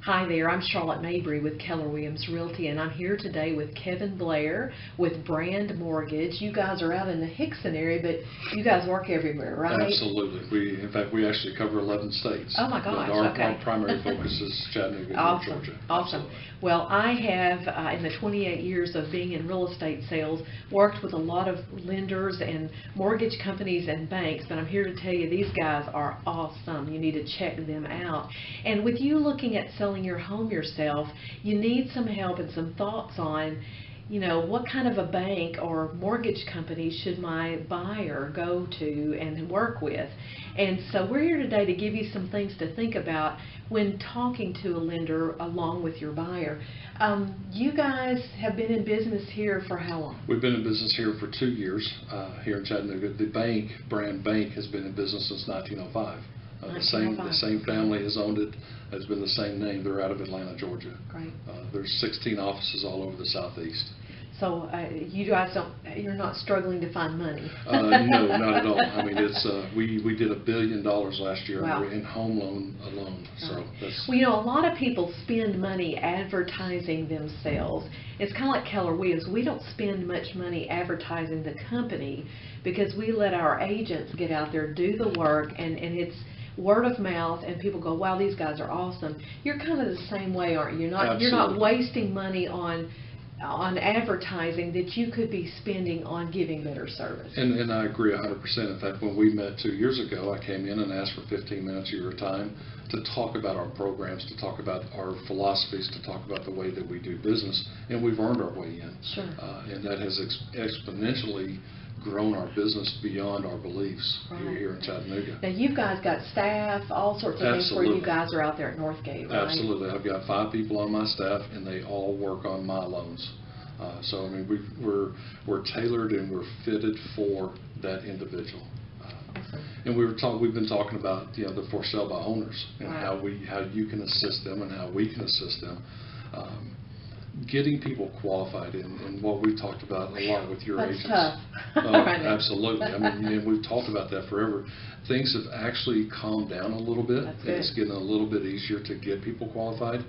Hi there, I'm Charlotte Mabry with Keller Williams Realty, and I'm here today with Kevin Blair with Brand Mortgage. You guys are out in the Hickson area, but you guys work everywhere, right? Absolutely. In fact, we actually cover 11 states. Oh my gosh, but okay. Our primary focus is Chattanooga, Awesome. North Georgia. Awesome. Absolutely. Well, I have, in the 28 years of being in real estate sales, worked with a lot of lenders and mortgage companies and banks, but I'm here to tell you these guys are awesome. You need to check them out. And with you looking at selling your home yourself, you need some help and some thoughts on, what kind of a bank or mortgage company should my buyer go to and work with? And so we're here today to give you some things to think about when talking to a lender along with your buyer. You guys have been in business here for how long? We've been in business here for 2 years here in Chattanooga. The bank, Brand Bank, has been in business since 1905. The same family has owned it. Has been the same name. They're out of Atlanta, Georgia. Great. There's 16 offices all over the Southeast. So you guys you're not struggling to find money? No, not at all. I mean, it's we did $1 billion last year. Wow. In home loan alone. So that's. Well, a lot of people spend money advertising themselves. It's kind of like Keller Williams. We don't spend much money advertising the company because we let our agents get out there, do the work, and it's word of mouth, and people go, wow, these guys are awesome. You're kind of the same way, aren't you? You're not wasting money on advertising that you could be spending on giving better service. And I agree 100%. In fact, when we met 2 years ago, I came in and asked for 15 minutes of your time to talk about our programs, to talk about our philosophies, to talk about the way that we do business, and we've earned our way in. Sure. And that has exponentially grown our business beyond our beliefs here in Chattanooga. Now you've guys got staff, all sorts of things where you guys are out there at Northgate, right? Absolutely. I've got 5 people on my staff, and they all work on my loans. So I mean, we're tailored and we're fitted for that individual. And we've been talking about the for sale by owners and how you can assist them and how we can assist them. Getting people qualified and what we've talked about a lot with your agents. That's tough. Absolutely. I mean, and we've talked about that forever. Things have actually calmed down a little bit. That's and good. It's getting a little bit easier to get people qualified.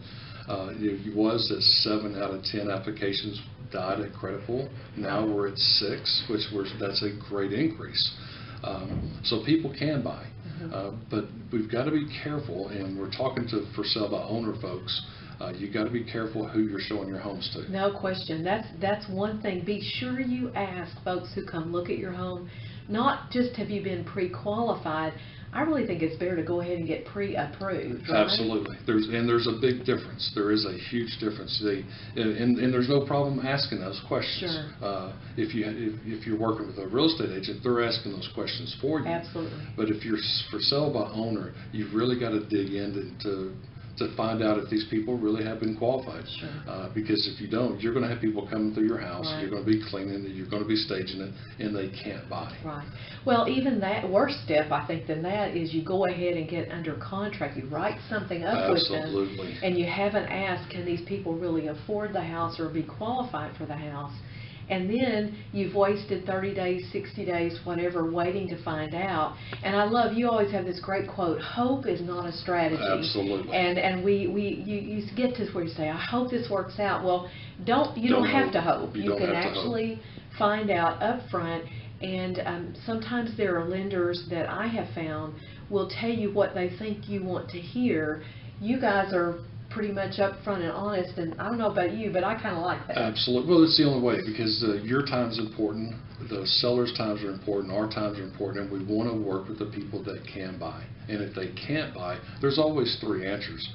It was that 7 out of 10 applications died at credit pool. Now we're at 6, that's a great increase. So people can buy, but we've got to be careful. And we're talking to for sale by owner folks. You got to be careful who you're showing your homes to. No question. That's one thing. Be sure you ask folks who come look at your home, not just have you been pre-qualified. I really think it's better to go ahead and get pre-approved. Right? Absolutely. There's a big difference. There is a huge difference. And there's no problem asking those questions. Sure. If you're working with a real estate agent, they're asking those questions for you. Absolutely. But if you're for sale by owner, you've really got to dig in to find out if these people really have been qualified. Sure. Because if you don't, you're going to have people coming through your house, Right. You're going to be cleaning it, you're going to be staging it, and they can't buy. Right. Well, even that worse step, I think, than that is you go ahead and get under contract. You write something up Absolutely. with them, and you haven't asked, can these people really afford the house or be qualified for the house? And then you've wasted 30 days, 60 days, whatever, waiting to find out. And I love, you always have this great quote, hope is not a strategy. Absolutely. And you get to where you say, I hope this works out. Well, you don't have to hope. You can actually find out up front. And sometimes there are lenders that I have found will tell you what they think you want to hear. You guys are pretty much upfront and honest, and I don't know about you, but I kind of like that. Absolutely. Well, it's the only way, because your time is important, the seller's times are important, our times are important, and we want to work with the people that can buy. And if they can't buy, there's always 3 answers.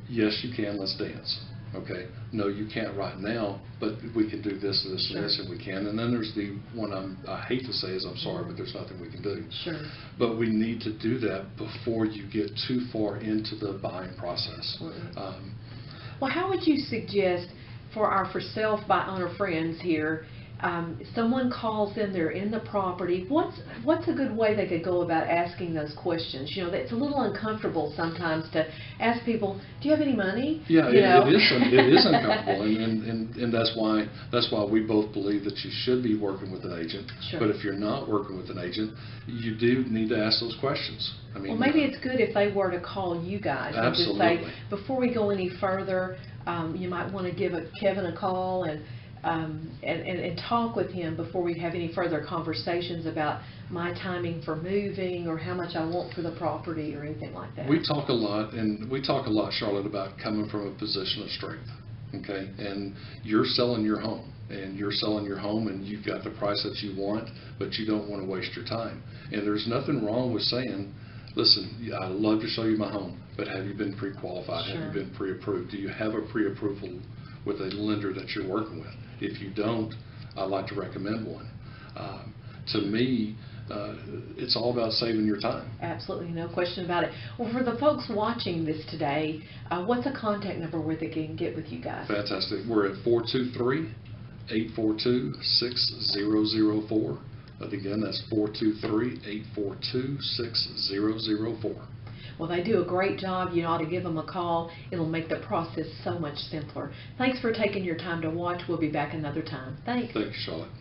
Yes, you can, let's dance. Okay. No, you can't right now, but we can do this, this, Sure. and this, and we can. And then there's the one I hate to say is I'm sorry, but there's nothing we can do. Sure. But we need to do that before you get too far into the buying process. Well, how would you suggest for our for sale by owner friends here, someone calls in, they're in the property, what's a good way they could go about asking those questions? You know, it's a little uncomfortable sometimes to ask people, do you have any money? Yeah, You know? it is uncomfortable, and that's why we both believe that you should be working with an agent. Sure. But if you're not working with an agent, you do need to ask those questions. I mean, Well, maybe it's good if they were to call you guys and just say, Absolutely. before we go any further, you might want to give Kevin a call and talk with him before we have any further conversations about my timing for moving or how much I want for the property or anything like that. We talk a lot, Charlotte, about coming from a position of strength, okay? And you're selling your home, and you've got the price that you want, but you don't want to waste your time. And there's nothing wrong with saying, listen, I'd love to show you my home, but have you been pre-qualified? Sure. Have you been pre-approved? Do you have a pre-approval with a lender that you're working with? If you don't, I'd like to recommend one. To me, it's all about saving your time. Absolutely, no question about it. Well, for the folks watching this today, what's a contact number where they can get with you guys? Fantastic. We're at 423-842-6004. Again, that's 423-842-6004. Well, they do a great job. You ought to give them a call. It'll make the process so much simpler. Thanks for taking your time to watch. We'll be back another time. Thanks. Thank you, Charlotte.